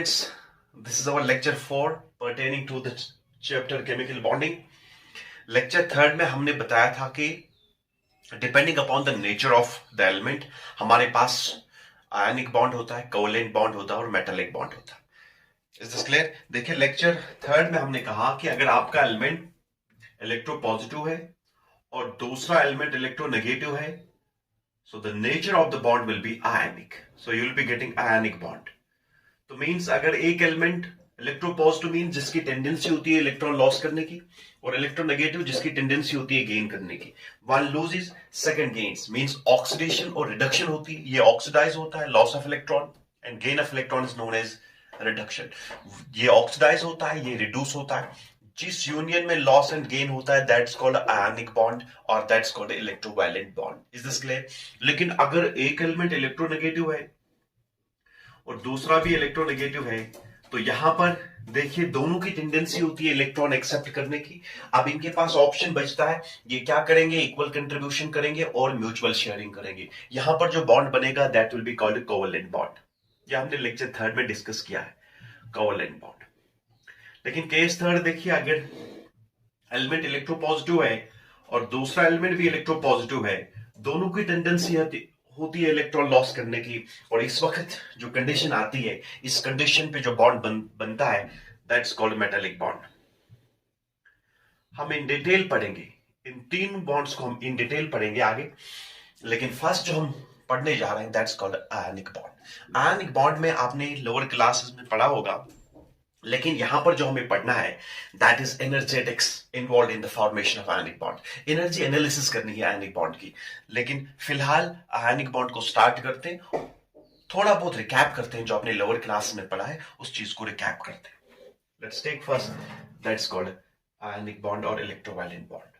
students, this is our lecture 4 pertaining to the chapter chemical bonding. Lecture 3 में हमने बताया था कि depending upon the nature of the element हमारे पास ionic bond होता है, कोवेलेंट बॉन्ड होता है और मेटालिक बॉन्ड होता है. Is this clear? देखिए लेक्चर 3 में हमने कहा कि अगर आपका एलिमेंट इलेक्ट्रो पॉजिटिव है और दूसरा एलिमेंट इलेक्ट्रो नेगेटिव है, so the nature of the bond will be ionic, so you will be getting ionic bond. तो मीन्स अगर एक एलिमेंट इलेक्ट्रोपॉजिटिव मीन जिसकी टेंडेंसी होती है इलेक्ट्रॉन लॉस करने की और इलेक्ट्रोनेगेटिव जिसकी टेंडेंसी होती है गेन करने की, one loses second gains, means oxidation और रिडक्शन होती है. ये ऑक्सीडाइज होता है, loss of electron, and gain of electron is known as reduction. ये ऑक्सीडाइज होता है, ये रिड्यूस होता है. जिस यूनियन में लॉस एंड गेन होता है दैट्स कॉल्ड आयनिक बॉन्ड और that's called electrovalent bond. Is this clear? लेकिन अगर एक एलिमेंट इलेक्ट्रोनेगेटिव है और दूसरा भी इलेक्ट्रोनेगेटिव है तो यहां पर देखिए दोनों की टेंडेंसी होती है इलेक्ट्रॉन एक्सेप्ट करने की. अब इनके पास ऑप्शन बचता है, ये क्या करेंगे, इक्वल कंट्रीब्यूशन करेंगे और म्यूचुअल शेयरिंग करेंगे. यहां पर जो बॉन्ड बनेगा that will be called covalent bond. यह हमने लेक्चर 3 में डिस्कस किया है, कोवेलेंट बॉन्ड. लेकिन केस 3 देखिए, अगर एलिमेंट इलेक्ट्रोपॉजिटिव है और दूसरा एलिमेंट भी इलेक्ट्रोपॉजिटिव है, दोनों की टेंडेंसी होती है इलेक्ट्रॉन लॉस करने की. और इस वक्त जो कंडीशन आती है, इस कंडीशन पे जो बॉन्ड बनता है दैट्स कॉल्ड मेटालिक बॉन्ड. हम इन डिटेल पढ़ेंगे, इन तीन बॉन्ड्स को हम इन डिटेल पढ़ेंगे आगे. लेकिन फर्स्ट जो हम पढ़ने जा रहे हैं that's called ionic bond. Ionic bond में आपने लोअर क्लासेस में पढ़ा होगा, लेकिन यहां पर जो हमें पढ़ना है that is energetics involve in the formation of ionic bond. Energy analysis करनी है आयनिक बॉन्ड की. लेकिन फिलहाल आयनिक बॉन्ड को स्टार्ट करते हैं, थोड़ा बहुत रिकैप करते हैं जो आपने लोअर क्लास में पढ़ा है उस चीज को रिकैप करते हैं. Let's take first that's called ionic bond और इलेक्ट्रोवैलेंट बॉन्ड.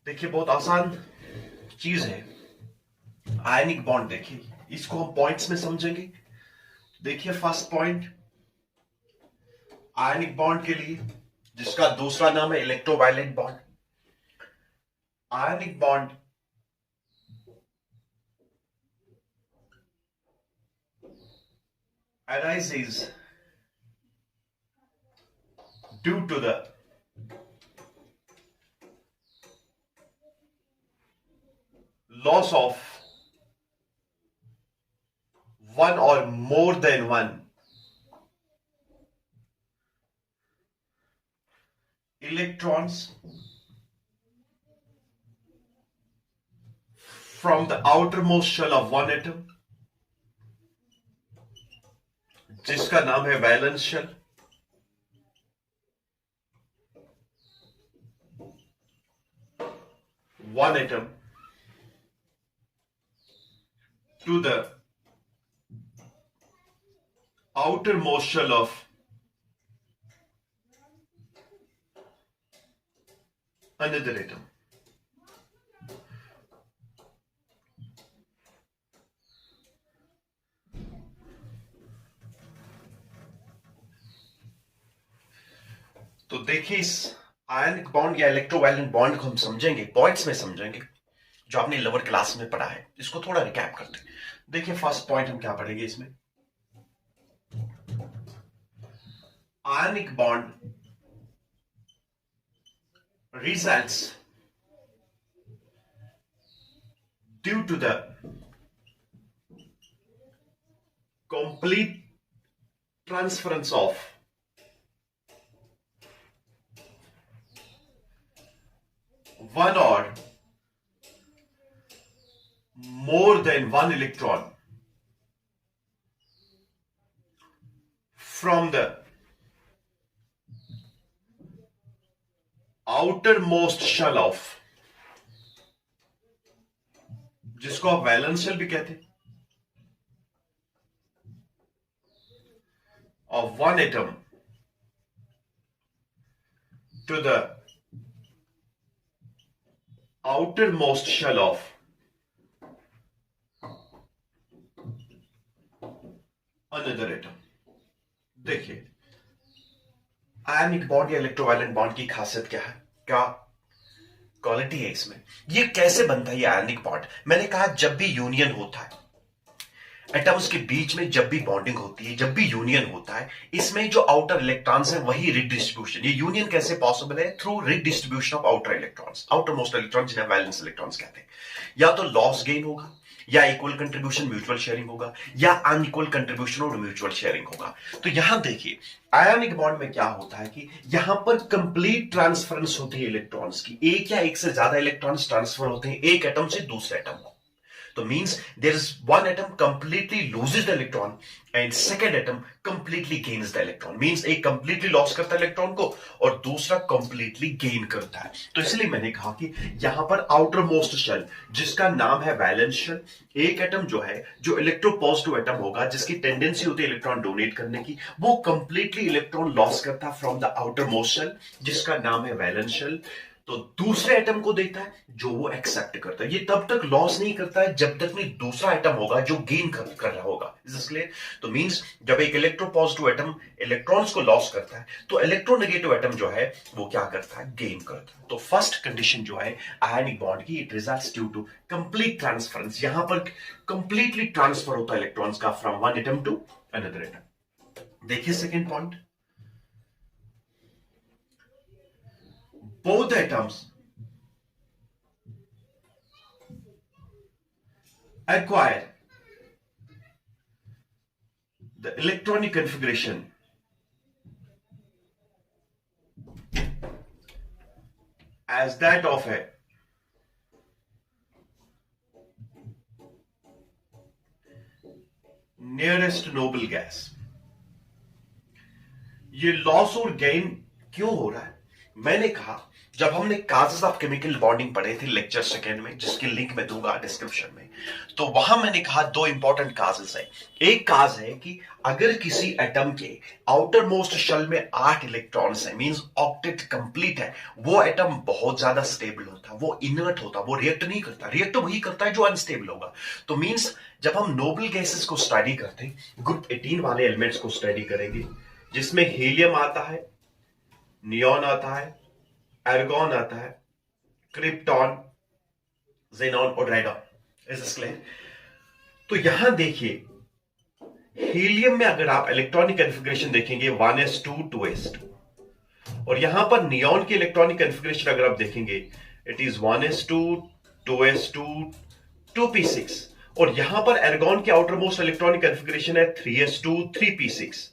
देखिए बहुत आसान चीज है आयनिक बॉन्ड. देखिए इसको हम पॉइंट्स में समझेंगे. देखिए फर्स्ट पॉइंट, आयनिक बॉन्ड के लिए जिसका दूसरा नाम है electrovalent bond. Ionic bond arises due to the loss of one or more than one electrons from the outermost shell of one atom, जिसका नाम है valence shell. One atom to the outermost shell of another atom. तो देखिए इस ionic bond या electrovalent bond को हम समझेंगे, पॉइंट्स में समझेंगे जो आपने लोअर क्लास में पढ़ा है. इसको थोड़ा रिकैप करते हैं. देखिए फर्स्ट पॉइंट हम क्या पढ़ेंगे इसमें, ionic bond results due to the complete transference of one or more than one electron from the outermost shell of, जिसको आप वैलेंस शेल भी कहते हैं, of one atom to the outermost shell of another atom. देखिए ionic bond या electrovalent bond की खासियत क्या है, क्या क्वालिटी है इसमें, ये कैसे बनता है ये आयनिक बॉन्ड. मैंने कहा जब भी यूनियन होता है एटम्स के बीच में जब भी बॉन्डिंग होती है, जब भी यूनियन होता है, इसमें जो आउटर इलेक्ट्रॉन्स है वही रिडिस्ट्रीब्यूशन, ये यूनियन कैसे पॉसिबल है? Through redistribution of outer electrons, outer most electron जिन्हें वैलेंस इलेक्ट्रॉन्स कहते हैं। या तो लॉस गेन होगा, या इक्वल कंट्रीब्यूशन म्यूचुअल शेयरिंग होगा, या अनइक्वल कंट्रीब्यूशन और म्यूचुअल शेयरिंग होगा। तो यहां देखिए आयोनिक बॉन्ड में क्या होता है कि यहां पर कंप्लीट ट्रांसफरेंस होती है इलेक्ट्रॉन्स की, एक या एक से ज्यादा इलेक्ट्रॉन्स ट्रांसफर होते हैं एक एटम से दूसरे एटम को। तो means there is one atom completely loses the electron and second atom completely gains the electron, means एक completely loss करता है इलेक्ट्रॉन को और दूसरा completely gain करता है। तो इसलिए मैंने कहा कि यहां पर आउटर मोस्ट शेल जिसका नाम है वैलेंस शेल, एक एटम जो है जो इलेक्ट्रोपॉजिटिव एटम होगा जिसकी टेंडेंसी होती है इलेक्ट्रॉन डोनेट करने की, वो कंप्लीटली इलेक्ट्रॉन लॉस करता है from the outermost shell जिसका नाम है वैलेंस शेल। तो दूसरे एटम को देता है जो वो एक्सेप्ट करता है। ये तब तक लॉस नहीं करता है जब तक नहीं दूसरा एटम होगा जो गेन कर रहा होगा। Is this clear? तो मींस जब एक इलेक्ट्रोपॉजिटिव एटम इलेक्ट्रॉन्स को लॉस करता है तो इलेक्ट्रोनेगेटिव एटम जो है वो क्या करता है? गेन करता है। तो फर्स्ट कंडीशन जो है आयनिक बॉन्ड की, it results due to complete transference. यहां पर कंप्लीटली ट्रांसफर होता है इलेक्ट्रॉन्स का from one atom to another atom. देखिए second point, both atoms acquire the electronic configuration as that of a nearest noble gas। ये loss और gain क्यों हो रहा है? मैंने कहा जब हमने काजेस ऑफ केमिकल बॉन्डिंग पढ़े थे लेक्चर सेकेंड में, जिसकी लिंक मैं दूंगा डिस्क्रिप्शन में, तो वहां मैंने कहा दो इंपॉर्टेंट काजेस है। एक काज है कि अगर किसी एटम के आउटर मोस्ट शेल में 8 इलेक्ट्रॉन्स है, मींस ऑक्टेट कंप्लीट है, वो एटम बहुत ज्यादा स्टेबल होता, वो इनर्ट होता, वो रिएक्ट नहीं करता। रिएक्ट वही करता है जो अनस्टेबल होगा। तो मींस जब हम नोबल गैसेस को स्टडी करते हैं, ग्रुप 18 वाले एलिमेंट्स को स्टडी करेंगे, जिसमें हीलियम आता है, नियॉन आता है, एर्गॉन आता है, क्रिप्टॉन, जेनॉन और रेडॉन। Is this clear? तो यहां देखिए हीलियम में अगर आप इलेक्ट्रॉनिक कॉन्फ़िगरेशन देखेंगे 1s2 2s2, और यहां पर नियॉन की इलेक्ट्रॉनिक कॉन्फ़िगरेशन अगर आप देखेंगे it is 1s2 2s2 2p6, और यहां पर एर्गॉन की आउटर मोस्ट इलेक्ट्रॉनिक कॉन्फ़िगरेशन है 3s2 3p6,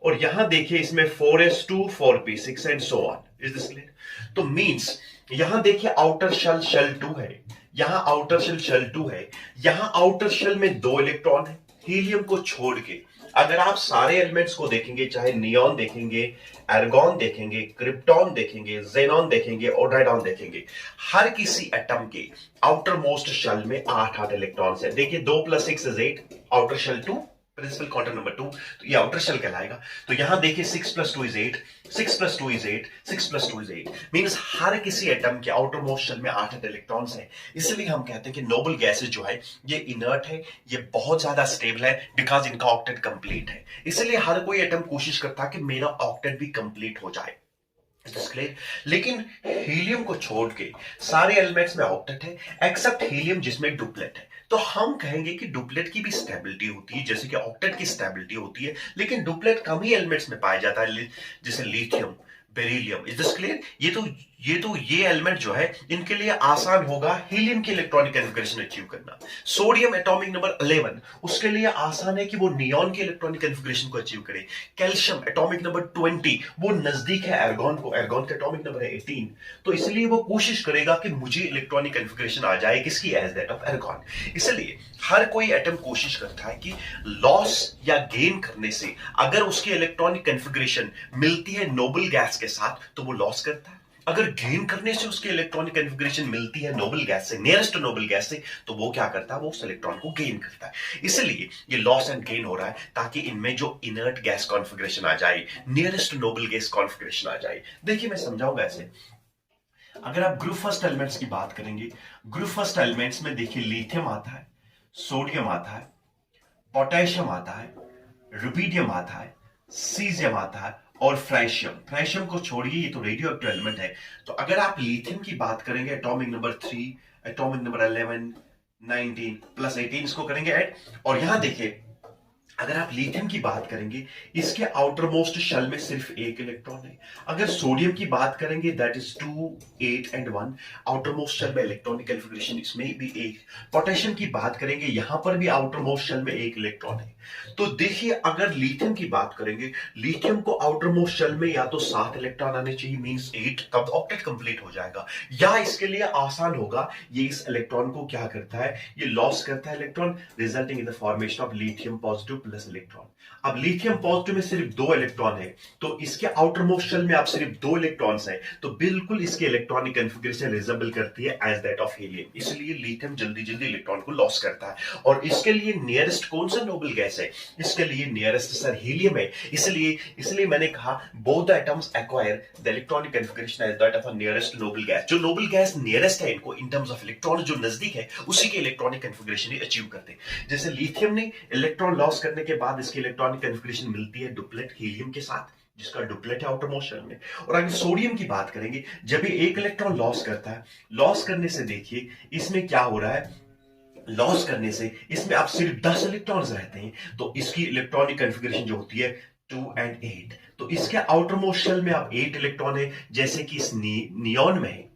और यहां देखिए इसमें 4s2 4p6 and so on. Is this clear? तो मींस यहां देखिए आउटर शेल शेल 2 है, यहां आउटर शेल शेल 2 है, यहां आउटर शेल में 2 इलेक्ट्रॉन है हीलियम को छोड़ के। अगर आप सारे एलिमेंट्स को देखेंगे, चाहे नियॉन देखेंगे, एर्गॉन देखेंगे, क्रिप्टॉन देखेंगे, जेनॉन देखेंगे और रेडॉन देखेंगे, हर किसी एटम के आउटर मोस्ट शेल में 8 इलेक्ट्रॉन्स है। देखिए 2 + 6 = 8, outer shell 2, principal quantum number 2, तो ये आउटर शेल कहलाएगा। तो यहां देखिए 6 + 2 = 8, 6 + 2 = 8, 6 + 2 = 8, मींस हर किसी एटम के आउटर मोस्ट शेल में 8 इलेक्ट्रॉन्स हैं। इसलिए हम कहते हैं कि नोबल गैसेस जो है ये इनर्ट है, ये बहुत ज्यादा स्टेबल है, बिकॉज इनका ऑक्टेट कंप्लीट है। इसलिए हर कोई एटम कोशिश करता है कि मेरा ऑक्टेट भी कंप्लीट हो जाए। लेकिन हीलियम को छोड़ के सारे एलिमेंट्स में ऑक्टेट है एक्सेप्ट हीलियम जिसमें डुप्लेट है। तो हम कहेंगे कि डुप्लेट की भी स्टेबिलिटी होती है जैसे कि ऑक्टेट की स्टेबिलिटी होती है, लेकिन डुप्लेट कम ही एलिमेंट्स में पाया जाता है, जैसे lithium, beryllium. Is this clear? ये एलिमेंट जो है इनके लिए आसान होगा हीलियम की इलेक्ट्रॉनिक कॉन्फ़िगरेशन अचीव करना। सोडियम एटॉमिक नंबर 11 उसके लिए आसान है कि वो नियॉन की इलेक्ट्रॉनिक कॉन्फ़िगरेशन को अचीव करे। कैल्शियम एटॉमिक नंबर 20 वो नजदीक है एर्गॉन को, एर्गॉन का एटॉमिक नंबर है 18, तो इसलिए वो कोशिश करेगा कि मुझे इलेक्ट्रॉनिक कॉन्फ़िगरेशन आ जाए किसकी? As that of argon. इसलिए हर कोई एटम कोशिश करता है कि लॉस या गेन करने से अगर उसकी इलेक्ट्रॉनिक कॉन्फ़िगरेशन मिलती है नोबल गैस के साथ तो वो लॉस करता है, अगर गेन करने से उसकी इलेक्ट्रॉनिक कॉन्फ़िगरेशन मिलती है नोबल गैस से, नियरेस्ट नोबल गैस से, तो वो क्या करता है? वो उस इलेक्ट्रॉन को गेन करता है। इसलिए ये लॉस एंड गेन हो रहा है ताकि इनमें जो इनर्ट गैस कॉन्फ़िगरेशन आ जाए, नियरेस्ट नोबल गैस कॉन्फ़िगरेशन आ जाए। देखिए मैं समझाऊंगा ऐसे। अगर आप ग्रुप फर्स्ट एलिमेंट्स की बात करेंगे, ग्रुप फर्स्ट एलिमेंट्स में देखिए लिथियम आता है, सोडियम आता है, पोटेशियम आता है, रुबिडियम आता है, सीजियम आता है और फ्रांशियम। फ्रांशियम को छोड़िए, ये तो रेडियो एक्टिव एलिमेंट है। तो अगर आप लिथियम की बात करेंगे atomic number 3, atomic number 11, 19 plus 18 इसको करेंगे ऐड। और यहां देखिए अगर आप लिथियम की बात करेंगे इसके आउटर मोस्ट शेल में सिर्फ एक इलेक्ट्रॉन है। अगर सोडियम की बात करेंगे that is 2 8 and 1, outermost shell में इलेक्ट्रॉनिक कॉन्फ़िगरेशन इसमें भी एक। पोटेशियम की बात करेंगे यहां पर भी आउटर मोस्ट शेल में एक इलेक्ट्रॉन है। तो देखिए अगर लिथियम की बात करेंगे, लिथियम को आउटर मोस्ट शेल में या तो 7 इलेक्ट्रॉन आने चाहिए मींस 8, तब ऑक्टेट कंप्लीट हो जाएगा। या इसके लिए आसान होगा, ये इस इलेक्ट्रॉन को क्या करता है, ये लॉस करता है electron, resulting in the formation of lithium positive plus electron. अब लिथियम पॉजिटिव में सिर्फ 2 इलेक्ट्रॉन है, तो इसके आउटर मोस्ट शेल में आप सिर्फ 2 इलेक्ट्रॉन्स है, तो बिल्कुल इसके इलेक्ट्रॉनिक कॉन्फ़िगरेशन रिजेंबल करती है एज दैट ऑफ हीलियम। इसलिए लिथियम जल्दी जल्दी इलेक्ट्रॉन को लॉस करता है। और इसके लिए नियरेस्ट कौन सा नोबल गैस है, इसके लिए नियरेस्ट सर हीलियम है। इसलिए मैंने कहा both the atoms acquire the electronic configuration as that of a nearest noble gas. जो नोबल गैस नियरेस्ट है इनको इन टर्म्स ऑफ इलेक्ट्रॉन, जो नजदीक है उसी के इलेक्ट्रॉनिक कॉन्फ़िगरेशन ही अचीव करते हैं। जैसे लिथियम ने इलेक्ट्रॉन लॉस करने के बाद इसकी इलेक्ट्रॉनिक कॉन्फ़िगरेशन मिलती है डुप्लेट हीलियम के साथ, जिसका डुप्लेट है आउटर मोस्ट शेल में। और अगर सोडियम की बात करेंगे, जब ये एक इलेक्ट्रॉन लॉस करता है, लॉस करने से देखिए इसमें क्या हो रहा है, लॉस करने से इसमें आप सिर्फ 10 इलेक्ट्रॉन्स रहते हैं, तो इसकी इलेक्ट्रॉनिक कॉन्फ़िगरेशन जो होती है 2 एंड 8। तो इसके आउटर मोस्ट शेल में आप 8 इलेक्ट्रॉन है, जैसे कि इस नियॉन में है।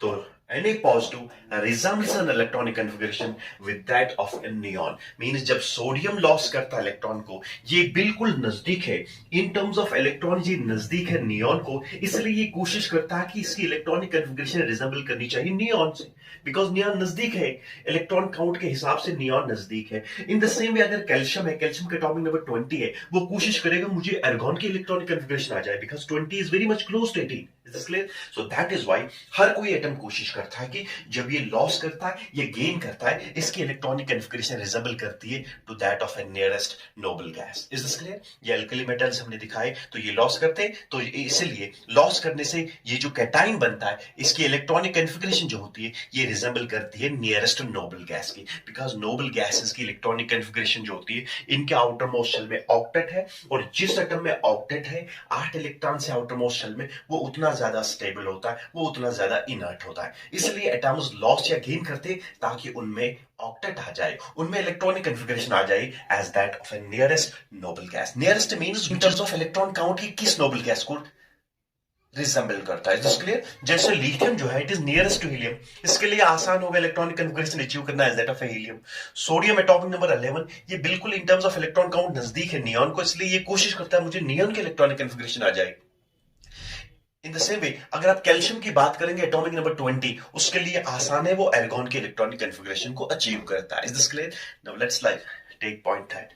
तो Na positive resembles an electronic configuration with that of a neon, means जब सोडियम लॉस करता है इलेक्ट्रॉन को, ये बिल्कुल नजदीक है इन टर्म्स ऑफ इलेक्ट्रॉन, ये नजदीक है नियॉन को, इसलिए ये कोशिश करता है कि इसकी इलेक्ट्रॉनिक कॉन्फ़िगरेशन रिजेंबल करनी चाहिए नियॉन से, बिकॉज नियॉन नजदीक है, इलेक्ट्रॉन काउंट के हिसाब से नियॉन नजदीक है। इन द सेम वे अगर कैल्शियम है, कैल्शियम का एटॉमिक नंबर 20 है, वो कोशिश करेगा मुझे आर्गन की इलेक्ट्रॉनिक कॉन्फ़िगरेशन आ जाए, because 20 is very much close to 18। Is this clear? So that is why हर कोई एटम कोशिश करता है कि जब ये लॉस करता है, ये गेन करता है, इसकी इलेक्ट्रॉनिक कॉन्फ़िगरेशन रिजेंबल करती है to that of a nearest noble gas. Is this clear? ये अल्कली मेटल्स हमने दिखाए, तो ये लॉस करते हैं, तो इसलिए लॉस करने से ये जो कैटाइन बनता है, इसकी इलेक्ट्रॉनिक कॉन्फ़िगरेशन जो होती है ये रिजेंबल करती है नियरेस्ट नोबल गैस की, बिकॉज नोबल गैसेस की इलेक्ट्रॉनिक कॉन्फ़िगरेशन जो होती है, इनके आउटर मोस्ट शेल में ऑक्टेट है, और जिस एटम में ऑक्टेट है 8 इलेक्ट्रॉन से आउटर मोस्ट शेल में, वो उतना ज्यादा स्टेबल होता है, वो उतना ज्यादा इनर्ट होता है। इसलिए एटम्स लॉस या गेन करते ताकि उनमें ऑक्टेट आ जाए, उनमें इलेक्ट्रॉनिक कॉन्फ़िगरेशन आ जाए as that of a nearest noble gas. Nearest means in terms of electron count की किस नोबल गैस को रिजेंबल करता है। Is this clear? जैसे लिथियम जो है it is nearest to helium, इसके लिए आसान होगा इलेक्ट्रॉनिक कॉन्फ़िगरेशन अचीव करना as that of a helium. Sodium atomic number 11, ये बिल्कुल in terms of electron count नजदीक है नियॉन को, इसलिए ये कोशिश करता है मुझे नियॉन के इलेक्ट्रॉनिक कॉन्फ़िगरेशन आ जाए। इन द सेम वे अगर आप कैल्शियम की बात करेंगे एटॉमिक नंबर 20, उसके लिए आसान है, वो आर्गन के इलेक्ट्रॉनिक कॉन्फ़िगरेशन को अचीव करता है। Is this clear? Now let's take point that.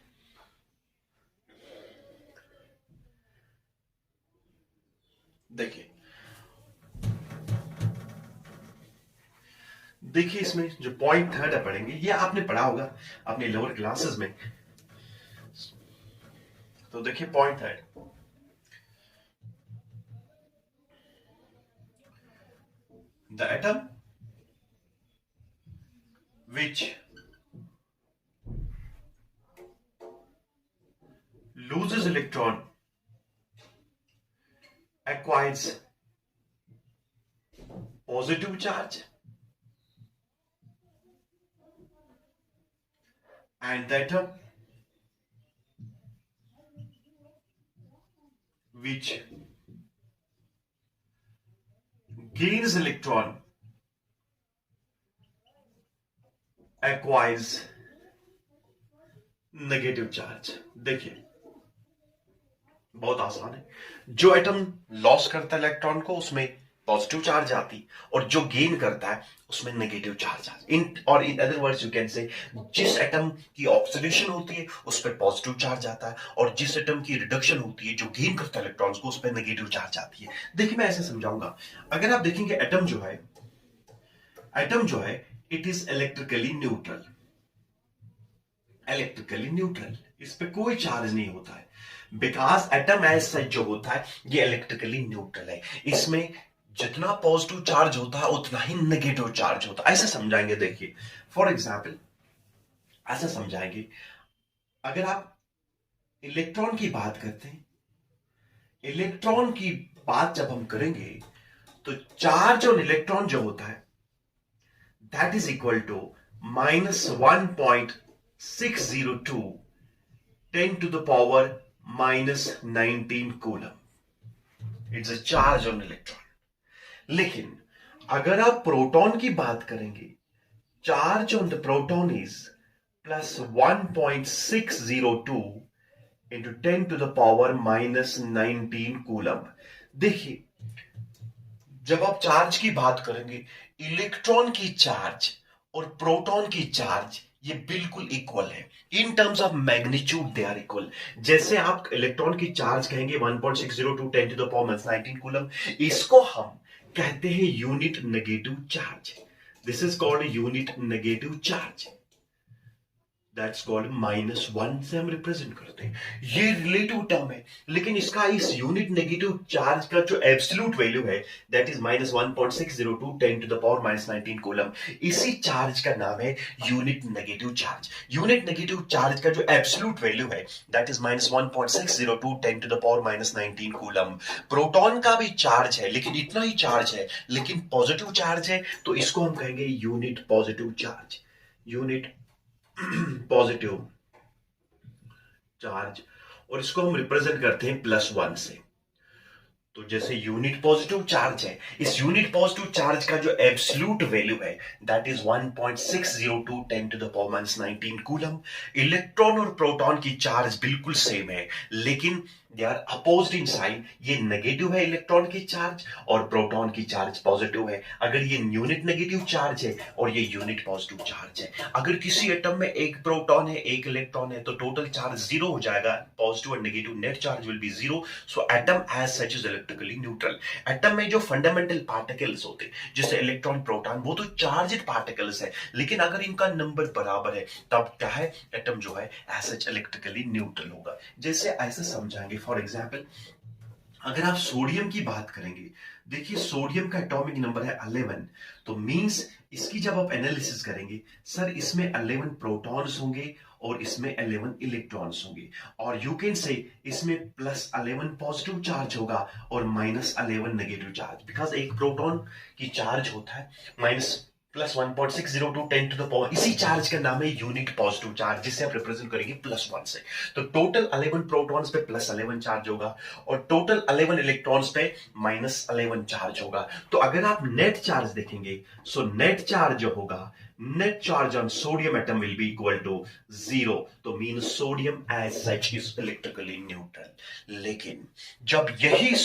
देखिए देखिए इसमें जो पॉइंट थर्ड है पढ़ेंगे, ये आपने पढ़ा होगा अपने लोअर क्लासेस में। तो देखिए point third, the atom which loses electron acquires positive charge, and the atom which gains electron acquires negative charge. देखिए बहुत आसान है, जो एटम लॉस करता है इलेक्ट्रॉन को उसमें पॉजिटिव चार्ज आती, और जो गेन करता है उसमें नेगेटिव चार्ज आती। In other words you can say जिस एटम की ऑक्सीडेशन होती है उस पर पॉजिटिव चार्ज आता है, और जिस एटम की रिडक्शन होती है जो गेन करता है इलेक्ट्रॉन्स को, उस पर नेगेटिव चार्ज आती है। देखिए मैं ऐसे समझाऊंगा, अगर आप देखेंगे एटम जो है इट इज इलेक्ट्रिकली न्यूट्रल, इस पे कोई चार्ज नहीं होता है, बिकॉज एटम एज सच जो होता है ये इलेक्ट्रिकली न्यूट्रल है, इसमें जितना पॉजिटिव चार्ज होता है उतना ही नेगेटिव चार्ज होता है। ऐसे समझाएंगे, देखिए फॉर एग्जाम्पल ऐसे समझाएंगे, अगर आप इलेक्ट्रॉन की बात करते हैं, इलेक्ट्रॉन की बात जब हम करेंगे तो चार्ज ऑन इलेक्ट्रॉन जो होता है that is equal to -1.602 10 to the power -19 coulomb. It's a charge on electron. लेकिन अगर आप प्रोटॉन की बात करेंगे, charge on the proton is +1.602 into 10 to the power -19 coulomb. देखिए, जब आप चार्ज की बात करेंगे, इलेक्ट्रॉन की चार्ज और प्रोटॉन की चार्ज ये बिल्कुल इक्वल है. In terms of magnitude they are equal. जैसे आप इलेक्ट्रॉन की चार्ज कहेंगे 1.602 10 टू द पावर -19 कूलम, इसको हम कहते हैं unit negative charge. This is called unit negative charge. That's called -1 से हम रिप्रेजेंट करते हैं. ये रिलेटिव टर्म है, लेकिन इसका इस यूनिट नेगेटिव चार्ज का जो एब्सोल्यूट वैल्यू है, that is -1.602 10 to the power -19 coulomb. इसी चार्ज का नाम है unit negative charge. Unit negative charge का जो एब्सोल्यूट वैल्यू है, that is -1.602 10 to the power -19 coulomb. Proton का भी चार्ज है, लेकिन इतना ही चार्ज है, लेकिन पॉजिटिव चार्ज है, तो इसको हम कहेंगे unit positive charge. Unit positive charge. और इसको हम रिप्रेजेंट करते हैं +1 से. तो जैसे यूनिट पॉजिटिव चार्ज है, इस यूनिट पॉजिटिव चार्ज का जो एब्सोल्यूट वैल्यू है, that is 1.602 10 to the power -19 coulomb. Electron और प्रोटॉन की चार्ज बिल्कुल सेम है, लेकिन they are opposed in sign. ये नेगेटिव है इलेक्ट्रॉन की चार्ज, और प्रोटॉन की चार्ज पॉजिटिव है. अगर ये यूनिट नेगेटिव चार्ज है और ये यूनिट पॉजिटिव चार्ज है, अगर किसी एटम में एक प्रोटॉन है एक इलेक्ट्रॉन है, तो टोटल चार्ज 0 हो जाएगा. Positive and negative net charge will be 0. So atom as such is electrically neutral. Atom में जो फंडामेंटल पार्टिकल्स होते हैं, जैसे इलेक्ट्रॉन प्रोटॉन, वो तो चार्ज्ड पार्टिकल्स है, लेकिन अगर इनका नंबर बराबर है, तब क्या है, एटम जो है एज सच इलेक्ट्रिकली न्यूट्रल होगा. जैसे ऐसे समझाएंगे. फॉर एग्जाम्पल, अगर आप सोडियम की बात करेंगे, देखिए सोडियम का एटॉमिक नंबर है 11. तो मींस इसकी जब आप एनालिसिस करेंगे, सर इसमें 11 प्रोटॉन्स होंगे और इसमें 11 इलेक्ट्रॉन्स होंगे, और यू कैन से इसमें +11 पॉजिटिव चार्ज होगा और -11 नेगेटिव चार्ज. बिकॉज एक प्रोटॉन की चार्ज होता है +1.602 10 टू द पावर. इसी चार्ज का नाम है यूनिट पॉजिटिव चार्ज, जिसे आप रिप्रेजेंट करेंगे +1 से. तो टोटल 11 प्रोटॉन्स पे +11 चार्ज होगा, और टोटल 11 इलेक्ट्रॉन्स पे -11 चार्ज होगा. तो अगर आप नेट चार्ज देखेंगे, सो नेट चार्ज जो होगा, net charge on sodium atom will be equal to 0. तो mean sodium as such is electrically neutral. लेकिन जब यही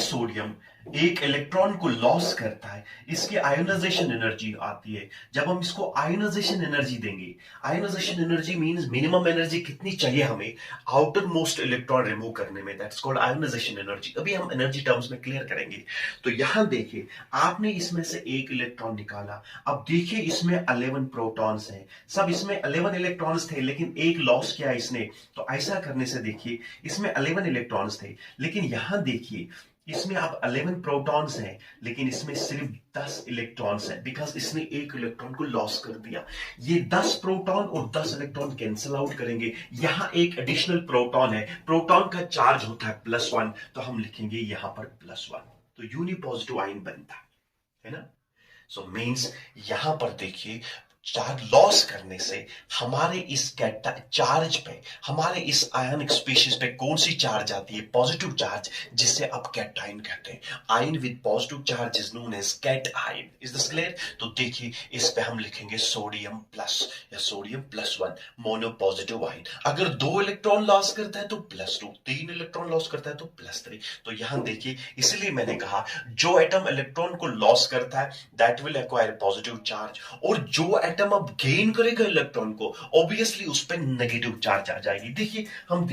सोडियम एक इलेक्ट्रॉन को लॉस करता है, इसकी आयोनाइजेशन एनर्जी आती है. जब हम इसको आयोनाइजेशन एनर्जी देंगे, ionisation energy means minimum energy कितनी चाहिए हमें आउटर मोस्ट इलेक्ट्रॉन रिमूव करने में, दैट्स कॉल्ड आयोनाइजेशन एनर्जी. अभी हम एनर्जी टर्म्स में क्लियर करेंगे. तो यहां देखिए, आपने इसमें से एक इलेक्ट्रॉन निकाला. अब देखिए इसमें 11 प्रोटॉन्स हैं, सब इसमें 11 इलेक्ट्रॉन्स थे, लेकिन एक लॉस किया इसने. तो ऐसा करने से देखिए, इसमें 11 इलेक्ट्रॉन्स थे, लेकिन यहां देखिए इसमें अब 11 प्रोटॉन्स हैं, लेकिन इसमें सिर्फ 10 इलेक्ट्रॉन्स हैं, बिकॉज इसने एक इलेक्ट्रॉन को लॉस कर दिया. ये 10 प्रोटॉन और 10 इलेक्ट्रॉन कैंसिल आउट करेंगे. यहां एक एडिशनल प्रोटॉन है, प्रोटॉन का चार्ज होता है +1, तो हम लिखेंगे यहां पर +1. तो यूनिपॉजिटिव आयन बनता है ना. सो मीन्स यहां पर देखिए, चार्ज लॉस करने से हमारे इस चार्ज पे, हमारे इस आयनिक स्पीशीज पे कौन सी चार्ज आती है, पॉजिटिव चार्ज, जिसे आप कैटायन कहते हैं. Ion with positive charge is known as cation. Is this clear. तो देखिए इस पे हम लिखेंगे सोडियम प्लस या सोडियम +1 मोनो पॉजिटिव आयन. अगर 2 इलेक्ट्रॉन लॉस करता है तो +2, 3 इलेक्ट्रॉन लॉस करता है तो +3. तो यहां देखिए, इसलिए मैंने कहा जो एटम इलेक्ट्रॉन को लॉस करता है that will acquire positive charge, और जो एटम अब गेन करेगा इलेक्ट्रॉन को, ऑब्वियसली उस पर नेगेटिव चार्ज आ जाएगी. देखिए हम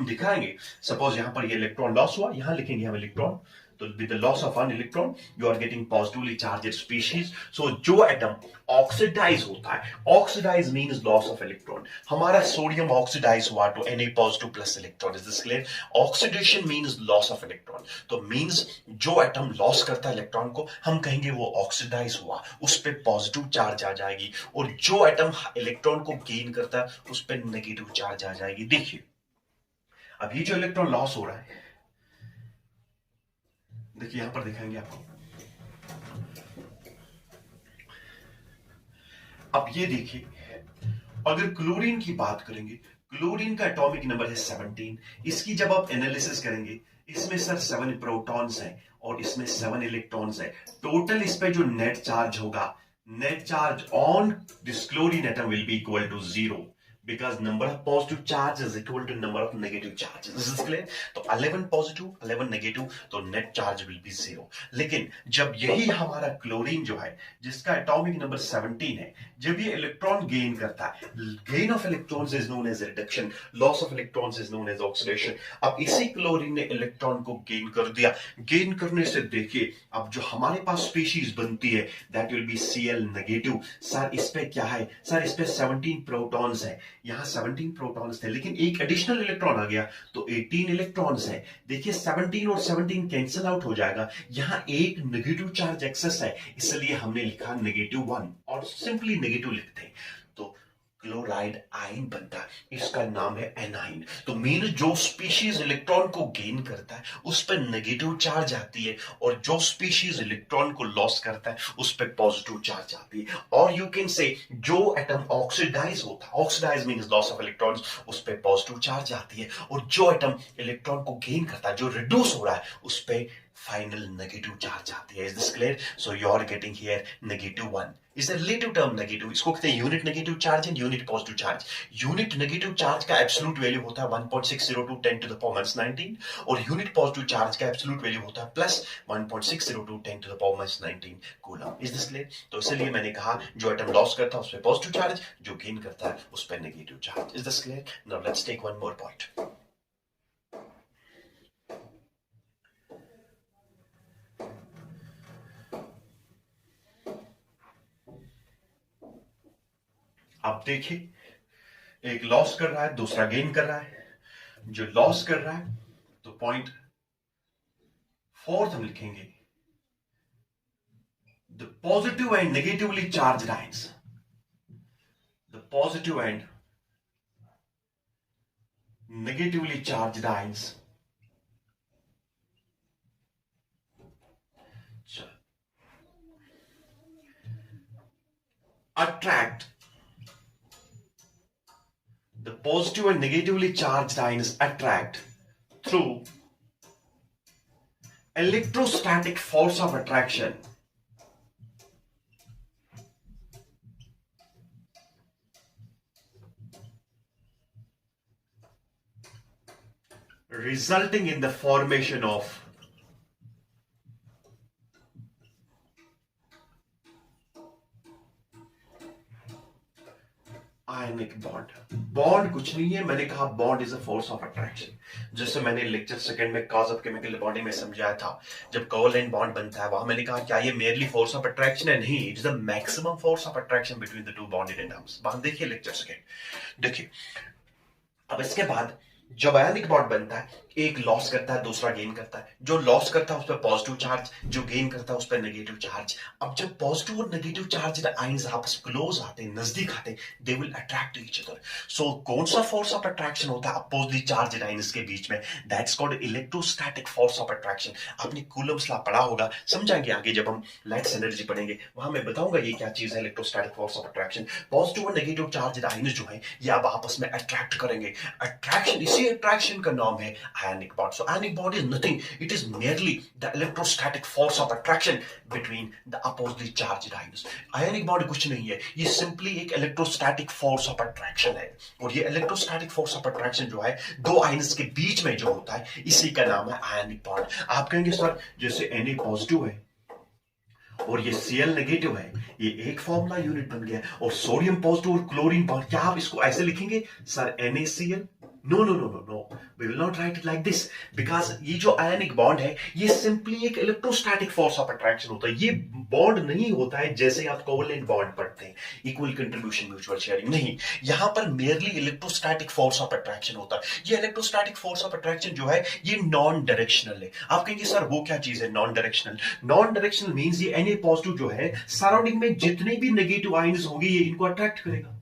दिखाएंगे. सपोज यहां पर ये इलेक्ट्रॉन लॉस हुआ, यहां लिखेंगे हम इलेक्ट्रॉन. तो with the loss of 1 electron you are getting positively charged species. So जो एटम ऑक्सीडाइज होता है, oxidise means loss of electron. हमारा सोडियम ऑक्सीडाइज हुआ to Na++ electron. Is this clear. Oxidation means loss of electron. तो means जो atom loss करता है electron को, हम कहेंगे वो ऑक्सीडाइज हुआ, उस पर पॉजिटिव चार्ज आ जाएगी. और जो एटम इलेक्ट्रॉन को गेन करता है उस पर नेगेटिव चार्ज आ जाएगी. देखिए अब ये जो इलेक्ट्रॉन लॉस हो रहा है, देखिए यहां पर दिखाएंगे आपको, अब ये देखिए, अगर क्लोरीन की बात करेंगे, क्लोरीन का एटॉमिक नंबर है 17। इसकी जब आप एनालिसिस करेंगे, इसमें सर 7 प्रोटॉन्स हैं और इसमें 7 इलेक्ट्रॉन्स है। टोटल इस पे जो नेट चार्ज होगा, net charge on this chlorine atom will be equal to 0 because number of positive charge is equal to number of negative charges. This is clear? तो 11 positive 11 negative, तो net charge will be 0। लेकिन जब यही हमारा chlorine जो है, जिसका atomic number 17 है, जब ये इलेक्ट्रॉन गेन करता है, gain of electrons is known as reduction, loss of electrons is known as oxidation. अब इसी क्लोरीन ने इलेक्ट्रॉन को गेन कर दिया। गेन करने से देखिए, अब जो हमारे पास स्पीशीज बनती है that will be Cl negative. Sir इस पे क्या है? सर इस पे 17 प्रोटॉन्स है, यहां 17 प्रोटॉन्स थे, लेकिन एक एडिशनल इलेक्ट्रॉन आ गया तो 18 इलेक्ट्रॉन्स है। देखिए 17 और 17 कैंसिल आउट हो जाएगा, यहां एक नेगेटिव चार्ज एक्सेस है, इसलिए हमने लिखा -1 और सिंपली नेगेटिव लिखते हैं, तो क्लोराइड आयन बनता है, इसका नाम है एनाइन। तो मीन जो स्पीशीज इलेक्ट्रॉन को गेन करता है उस पर नेगेटिव चार्ज आती है, और जो स्पीशीज इलेक्ट्रॉन को लॉस करता है उस पर पॉजिटिव चार्ज आती है। और यू कैन से जो एटम ऑक्सीडाइज होता है, oxidise means loss of electrons, उस पर पॉजिटिव चार्ज आती है, और जो एटम इलेक्ट्रॉन को गेन करता है, जो रिड्यूस हो रहा है, उस पर फाइनल नेगेटिव चार्ज आती है। Is this clear? So you are getting here -1 is the relative term negative. इसको कहते हैं unit negative charge and unit positive charge. Unit negative charge का एब्सोल्यूट वैल्यू होता है 1.602 10 to the power -19, और unit positive charge का absolute value होता है +1.602 10 to the power -19 coulomb. Is this clear? तो इसलिए मैंने कहा जो एटम लॉस करता है उस पर पॉजिटिव चार्ज, जो गेन करता है उस पर negative charge. Is this clear? Now let's take one more point. अब देखिए, एक लॉस कर रहा है, दूसरा गेन कर रहा है। जो लॉस कर रहा है तो पॉइंट 4 हम लिखेंगे, the positive and negatively charge ions, the positive and negatively charge ions attract, the positive and negatively charged ions attract through electrostatic force of attraction, resulting in the formation of ionic bond. Bond कुछ नहीं है, मैंने कहा bond is a force of attraction. जैसे मैंने lecture second में cause of chemical bonding में समझाया था, जब कोवैलेंट बॉन्ड बनता है वहां मैंने कहा क्या ये मेयरली फोर्स ऑफ अट्रैक्शन है? नहीं, it is the maximum force of attraction between the two bonded atoms. वहां देखिए लेक्चर सेकंड। देखिए अब इसके बाद जब आयनिक बॉन्ड बनता है, एक लॉस करता है, दूसरा गेन करता है। जो लॉस करता है उस पर पॉजिटिव चार्ज, जो गेन करता है उस पर नेगेटिव चार्ज। अब जब पॉजिटिव और नेगेटिव चार्ज आयंस आपस क्लोज आते हैं, नजदीक आते हैं, they will attract to each other. So कौन सा फोर्स ऑफ अट्रैक्शन होता है अपोजिटली चार्ज आयंस के बीच में? That's called electrostatic force of attraction. आपने कूलम्स लॉ पढ़ा होगा, समझाएंगे आगे जब हम लाइट्स एनर्जी पढ़ेंगे, वहां मैं बताऊंगा ये क्या चीज है electrostatic force of attraction. Positive और नेगेटिव चार्ज आयंस जो है ये अब आपस में अट्रैक्ट करेंगे। अट्रैक्शन, इसी अट्रैक्शन का नाम है ionic bond. So ionic bond is nothing, it is merely the electrostatic force of attraction between the oppositely charged ions. Ionic bond कुछ नहीं है, ये simply एक electrostatic force of attraction है, और ये electrostatic force of attraction जो है दो ions के बीच में जो होता है इसी का नाम है ionic bond। आप कहेंगे सर जैसे Na पॉजिटिव है और ये Cl नेगेटिव है, ये एक फॉर्मूला यूनिट बन गया, और सोडियम पॉजिटिव और क्लोरीन बॉन्ड, क्या आप इसको ऐसे लिखेंगे sir NaCl? No, no, no, no, no. We will not write it like this because ये जो आयनिक बॉन्ड है ये सिंपली एक इलेक्ट्रोस्टैटिक फोर्स ऑफ अट्रैक्शन होता है। ये बॉन्ड नहीं होता है जैसे आप कोवैलेंट बॉन्ड पढ़ते हैं, इक्वल कंट्रीब्यूशन म्यूचुअल शेयरिंग, नहीं। यहां पर merely electrostatic force of attraction होता है। ये इलेक्ट्रोस्टैटिक फोर्स ऑफ अट्रैक्शन जो है ये नॉन डायरेक्शनल है। आप कहेंगे सर वो क्या चीज है non directional? Non directional means ये Na पॉजिटिव जो है सराउंडिंग में जितने भी नेगेटिव आयंस होंगे ये इनको अट्रैक्ट करेगा।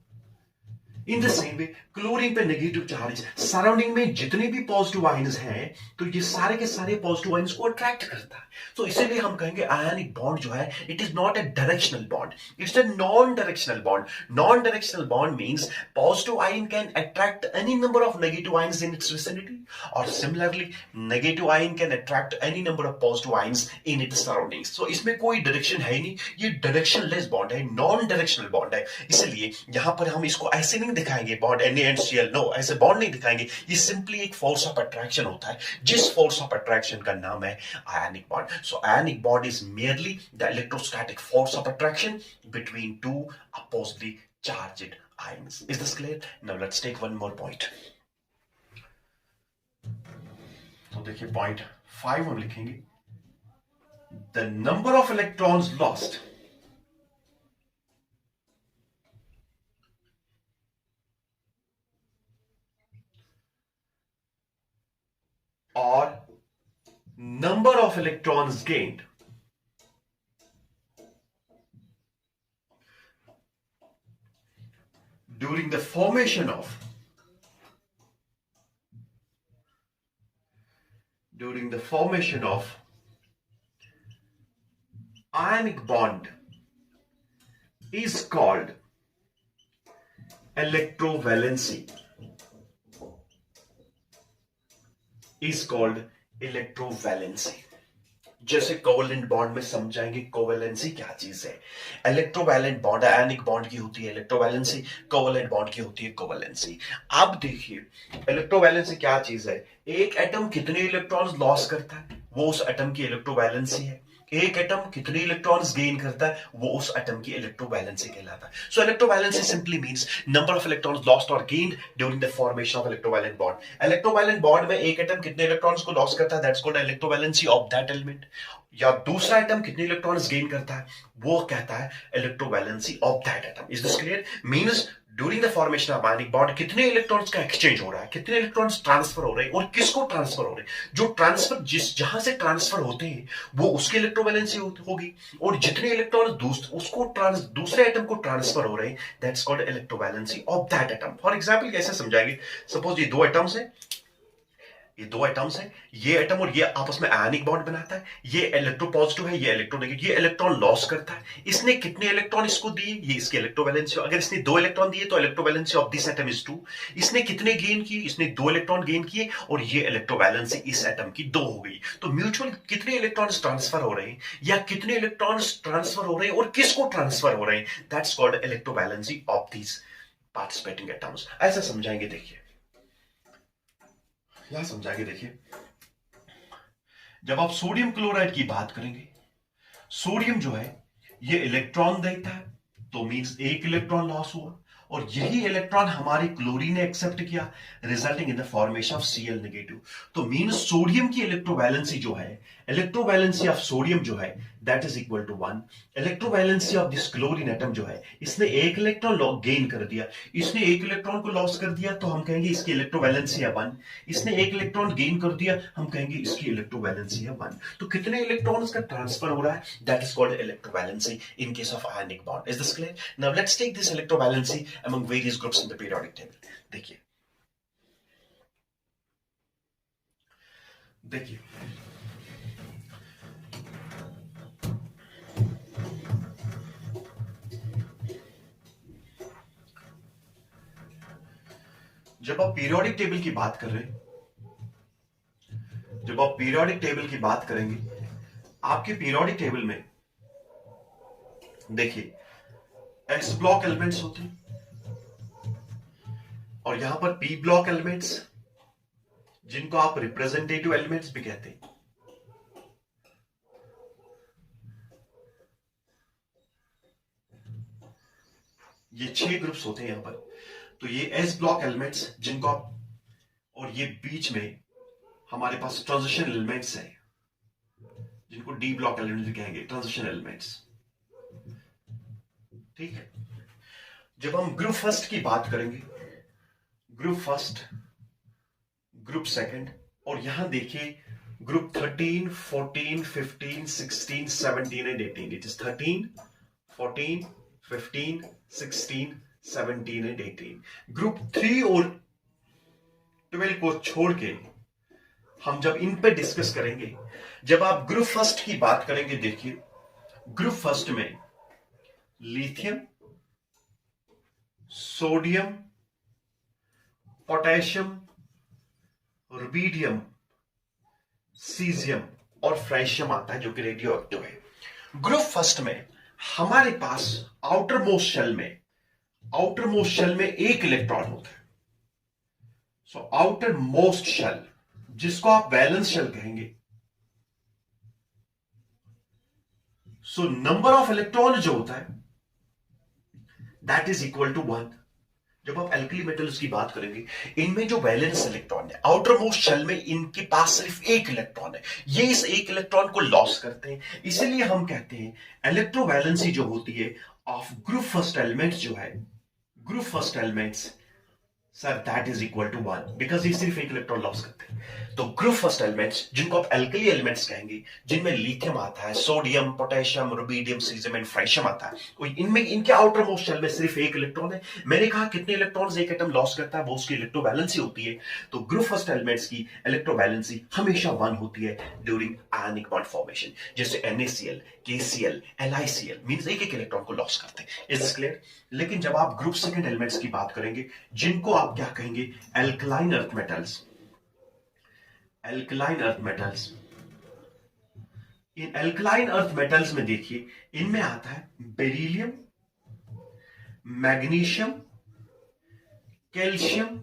In the same way, chlorine पे नेगेटिव चार्ज, सराउंडिंग में जितने भी पॉजिटिव आयंस हैं तो ये सारे के सारे पॉजिटिव आयंस को अट्रैक्ट करता है। तो इसीलिए हम कहेंगे आयनिक बॉन्ड जो है it is not a directional bond, it's a non directional bond. Non directional bond means positive ion can attract any number of negative ions in its vicinity, और similarly negative ion can attract any number of positive ions in its surroundings. तो इसमें कोई direction है ही नहीं, ये directionless bond है, non directional bond है। इसलिए यहां पर हम इसको ऐसे नहीं दिखाएंगे बॉन्ड NaNCl, नो, ऐसे बॉन्ड नहीं दिखाएंगे। ये सिंपली एक फोर्स ऑफ अट्रैक्शन होता है, जिस फोर्स ऑफ अट्रैक्शन का नाम है ionic bond. So ionic bond is merely the electrostatic force of attraction between two oppositely charged ions. Is this clear? Now let's take one more point. तो देखिए point 5 हम लिखेंगे, the number of electrons lost or number of electrons gained during the formation of ionic bond is called electrovalency. जैसे covalent bond में समझाएंगे covalency क्या चीज है। इलेक्ट्रोवैलेंट बॉन्ड आयनिक बॉन्ड की होती है इलेक्ट्रोवैलेंसी, कोवेलेंट बॉन्ड की होती है कोवेलेंसी। अब देखिए इलेक्ट्रोवैलेंसी क्या चीज है, एक एटम कितने इलेक्ट्रॉन्स लॉस करता है वो उस एटम की इलेक्ट्रोवैलेंसी है, एक एटम कितने इलेक्ट्रॉन्स गेन करता है वो उस एटम की इलेक्ट्रोवैलेंसी कहलाता है। So electrovalency simply means number of electrons lost और gained during the formation of electrovalent bond. Electrovalent bond में एक एटम कितने इलेक्ट्रॉन्स को लॉस करता है that's called electrovalency of that element, या दूसरा एटम कितने इलेक्ट्रॉन्स गेन करता है वो कहता है electrovalency of that atom. Is this clear? Means during the formation of ionic bond कितने इलेक्ट्रॉन्स का एक्सचेंज हो रहा है, कितने इलेक्ट्रॉन्स ट्रांसफर हो रहे हैं और किसको ट्रांसफर हो रहे हैं। जो ट्रांसफर जहां से ट्रांसफर होते हैं वो उसकी इलेक्ट्रोवैलेंसी होगी, और जितने इलेक्ट्रॉन दूसरे एटम को ट्रांसफर हो रहे हैं that's called electrovalency of that atom. For example कैसे समझाएंगे, सपोज ये दो एटम्स हैं, ये एटम और ये आपस में आयनिक बॉन्ड बनाता है, ये इलेक्ट्रोपॉजिटिव है ये इलेक्ट्रोनेगेटिव, ये इलेक्ट्रॉन लॉस करता है, इसने कितने इलेक्ट्रॉन इसको दिए ये इसकी इलेक्ट्रोवैलेंसी, अगर इसने 2 इलेक्ट्रॉन दिए तो electrovalency of this atom is 2, इसने कितने गेन किए इसने 2 इलेक्ट्रॉन गेन किए और ये इलेक्ट्रोवैलेंसी इस एटम की 2 हो गई। तो म्यूचुअल कितने इलेक्ट्रॉन्स ट्रांसफर हो रहे हैं या कितने इलेक्ट्रॉन्स ट्रांसफर हो रहे हैं और किसको ट्रांसफर हो रहे हैं that's called electrovalency of this participating atoms. ऐसा समझाएंगे, देखिए यहां समझाएंगे, देखिए जब आप सोडियम क्लोराइड की बात करेंगे, सोडियम जो है ये इलेक्ट्रॉन देता है तो मींस एक इलेक्ट्रॉन लॉस हुआ, और यही इलेक्ट्रॉन हमारे क्लोरीन ने एक्सेप्ट किया resulting in the formation of Cl negative. तो मींस सोडियम की इलेक्ट्रोवैलेंसी जो है, इलेक्ट्रोवैलेंसी ऑफ सोडियम जो है that is equal to 1। Electrovalency of this chlorine atom जो है इसने एक इलेक्ट्रॉन गेन कर दिया, इसने एक इलेक्ट्रॉन को लॉस कर दिया तो हम कहेंगे इसकी इलेक्ट्रोवैलेंसी है 1, इसने एक इलेक्ट्रॉन गेन कर दिया हम कहेंगे इसकी इलेक्ट्रोवैलेंसी है 1। तो कितने इलेक्ट्रॉन्स का ट्रांसफर हो रहा है that is called electrovalency in case of ionic bond. Is this clear? Now let's take this electrovalency among various groups in the periodic table। देखिए जब आप पीरियोडिक टेबल की बात कर रहे हैं, जब आप पीरियोडिक टेबल की बात करेंगे, आपके पीरियोडिक टेबल में देखिए एस ब्लॉक एलिमेंट्स होते हैं और यहां पर पी ब्लॉक एलिमेंट्स जिनको आप रिप्रेजेंटेटिव एलिमेंट्स भी कहते हैं। ये 6 ग्रुप्स होते हैं यहां पर। तो ये एस ब्लॉक एलिमेंट्स जिनको आप, और ये बीच में हमारे पास ट्रांजिशन एलिमेंट्स हैं जिनको डी ब्लॉक एलिमेंट्स भी कहेंगे, ट्रांजिशन एलिमेंट्स। ठीक है, जब हम ग्रुप फर्स्ट की बात करेंगे, ग्रुप फर्स्ट, ग्रुप सेकंड, और यहां देखिए group 13, 14, 15, 16, 17 and 18। It is 13, 14, 15, 16, 17 and 18। Group 3 और 12 को छोड़ के हम जब इन पे डिस्कस करेंगे, जब आप ग्रुप फर्स्ट की बात करेंगे, देखिए ग्रुप फर्स्ट में lithium, sodium, potassium, rubidium, caesium और फ्रेशियम आता है जो कि रेडियो एक्टिव है। ग्रुप फर्स्ट में हमारे पास आउटर मोस्ट शेल में एक इलेक्ट्रॉन होता है। सो आउटर मोस्ट शेल, जिसको आप वैलेंस शेल कहेंगे, सो नंबर ऑफ इलेक्ट्रॉन जो होता है दैट इज इक्वल टू 1। जब आप एल्कली मेटल्स की बात करेंगे, इनमें जो वैलेंस इलेक्ट्रॉन है आउटर मोस्ट शेल में, इनके पास सिर्फ एक इलेक्ट्रॉन है। ये इस एक इलेक्ट्रॉन को लॉस करते हैं। इसीलिए हम कहते हैं इलेक्ट्रोवैलेंसी जो होती है ऑफ ग्रुप फर्स्ट एलिमेंट्स जो है, group first elements sir that is equal to 1, because ये सिर्फ एक इलेक्ट्रॉन लॉस करते हैं। तो ग्रुप फर्स्ट एलिमेंट्स, जिनको आप एल्कली एलिमेंट्स कहेंगे, जिनमें लिथियम आता है, sodium, potassium, rubidium, caesium and francium आता है, इनमें इनके आउटर मोस्ट शेल में सिर्फ एक इलेक्ट्रॉन है। मैंने कहा कितने इलेक्ट्रॉन्स एक एटम लॉस करता है, वो उसकी इलेक्ट्रोवैलेंसी होती है। तो ग्रुप फर्स्ट एलिमेंट्स की इलेक्ट्रोवैलेंसी हमेशा 1 होती है ड्यूरिंग आयनिक बॉन्ड फॉर्मेशन, जैसे NaCl, KCl, LiCl मींस एक एक इलेक्ट्रॉन को लॉस करते हैं। Is this clear? लेकिन जब आप ग्रुप सेकंड एलिमेंट्स की बात करेंगे, जिनको आप क्या कहेंगे, alkaline earth metals, alkaline earth metals, in alkaline earth metals में देखिए इनमें आता है बेरिलियम, मैग्नीशियम, कैल्शियम,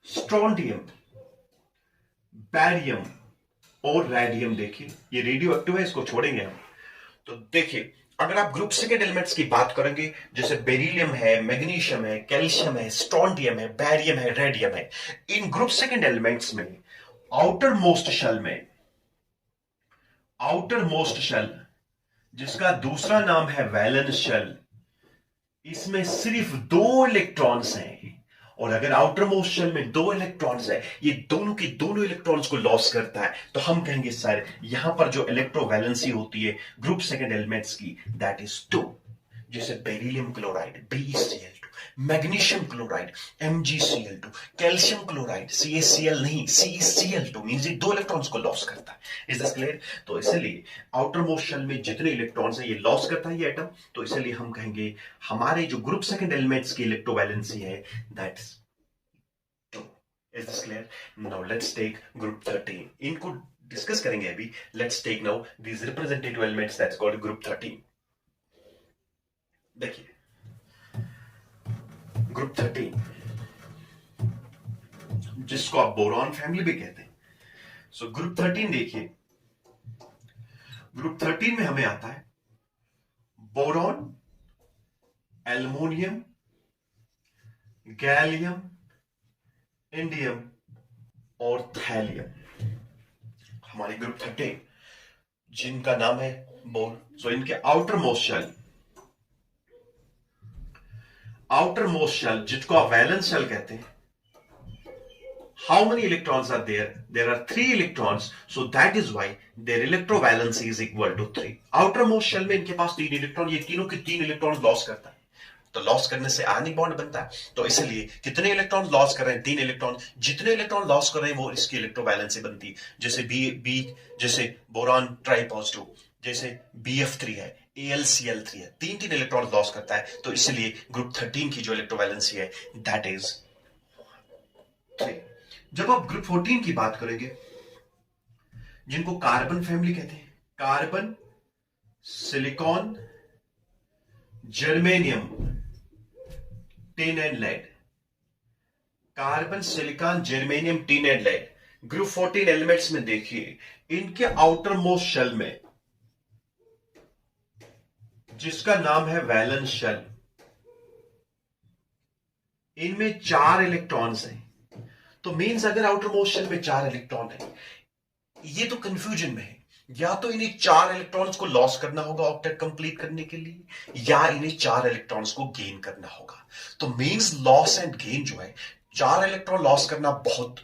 स्ट्रोंडियम, बैरियम और रेडियम। देखिए ये रेडियो एक्टिव है, इसको छोड़ेंगे हम। तो देखिए अगर आप ग्रुप सेकेंड एलिमेंट्स की बात करेंगे, जैसे बेरिलियम है, मैग्नीशियम है, कैल्शियम है, स्ट्रोंडियम है, बैरियम है, रेडियम है, इन ग्रुप सेकेंड एलिमेंट्स में आउटर मोस्ट शेल जिसका दूसरा नाम है वैलेंस शेल, इसमें सिर्फ 2 इलेक्ट्रॉन्स हैं। और अगर आउटर मोस्ट शेल में 2 इलेक्ट्रॉन्स है, ये दोनों के दोनों इलेक्ट्रॉन्स को लॉस करता है, तो हम कहेंगे सर यहां पर जो इलेक्ट्रोवैलेंसी होती है ग्रुप सेकंड एलिमेंट्स की दैट इज 2। जैसे beryllium chloride BeCl2, magnesium chloride MgCl2, calcium chloride CaCl नहीं CeCl2 मींस ये 2 इलेक्ट्रॉन्स को लॉस करता है। Is this clear? तो इसलिए आउटर मोस्ट शेल में जितने इलेक्ट्रॉन्स हैं ये लॉस करता है ये एटम, तो इसलिए हम कहेंगे हमारे जो ग्रुप सेकंड एलिमेंट्स की इलेक्ट्रोवैलेंसी है that's 2। Is this clear? Now let's take group 13, इनको डिस्कस करेंगे अभी। Let's take now these representative elements that's called group 13। देखिए ग्रुप 13 जिसको आप बोरॉन फैमिली भी कहते हैं। सो ग्रुप 13 देखिए, ग्रुप 13 में हमें आता है बोरॉन, एल्युमिनियम, गैलियम, इंडियम और थैलियम। हमारे ग्रुप 13 जिनका नाम है बोर। सो इनके आउटर मोस्ट शेल जिसको आप वैलेंस शेल कहते हैं, how many electrons are there? There are 3 electrons, so that is why their electrovalency is equal to 3। outermost shell में इनके पास 3 इलेक्ट्रॉन, ये तीनों के 3 इलेक्ट्रॉन लॉस करता है, तो लॉस करने से आयनिक बॉन्ड बनता है। तो इसलिए कितने इलेक्ट्रॉन लॉस कर रहे हैं? 3 इलेक्ट्रॉन। जितने इलेक्ट्रॉन लॉस कर रहे हैं वो इसकी इलेक्ट्रोवैलेंसी बनती है। जैसे बोरॉन ट्राइपॉजिटिव, जैसे BF3 है, AlCl3 है, 3 इलेक्ट्रॉन लॉस करता है, तो इसलिए ग्रुप 13 की जो इलेक्ट्रोवैलेंसी है दैट इज 3। जब आप ग्रुप 14 की बात करेंगे, जिनको कार्बन फैमिली कहते हैं, carbon, silicon, germanium, tin and lead, carbon, silicon, germanium, tin and lead, group 14 elements में देखिए इनके आउटर मोस्ट शेल में जिसका नाम है वैलेंस शेल, इनमें 4 इलेक्ट्रॉन्स हैं। तो मींस अगर आउटर मोस्ट शेल में 4 इलेक्ट्रॉन है, ये तो कंफ्यूजन में है, या तो इन्हें 4 इलेक्ट्रॉन्स को लॉस करना होगा ऑक्टेट कंप्लीट करने के लिए, या इन्हें 4 इलेक्ट्रॉन्स को गेन करना होगा। तो मींस लॉस एंड गेन जो है, 4 इलेक्ट्रॉन लॉस करना बहुत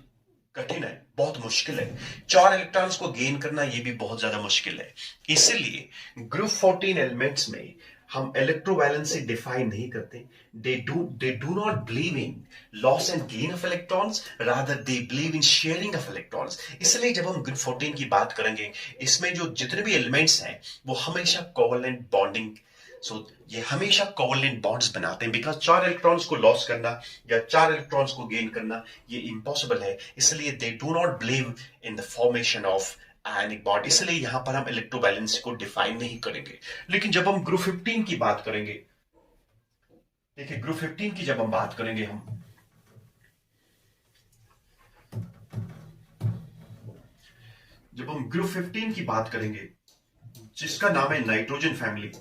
कठिन है, बहुत मुश्किल है, 4 इलेक्ट्रॉन्स को गेन करना ये भी बहुत ज्यादा मुश्किल है। इसलिए ग्रुप 14 एलिमेंट्स में हम इलेक्ट्रोवैलेंसी डिफाइन नहीं करते. They do not believe in loss and gain of electrons, rather they believe in sharing of electrons. इसलिए जब हम ग्रुप 14 की बात करेंगे, इसमें जो जितने भी एलिमेंट्स हैं वो हमेशा कोवलेंट बॉन्डिंग, ये हमेशा कोवलेंट बॉन्ड्स बनाते हैं, बिकॉज 4 इलेक्ट्रॉन्स को लॉस करना या 4 इलेक्ट्रॉन्स को गेन करना ये इम्पॉसिबल है. इसलिए they do not believe in the formation of ionic bond. इसलिए यहां पर हम इलेक्ट्रोवैलेंसी को डिफाइन नहीं करेंगे. लेकिन जब हम ग्रुप 15 की बात करेंगे, देखिए ग्रुप 15 की जब हम बात करेंगे, जब हम ग्रुप 15 की बात करेंगे, जिसका नाम है nitrogen family,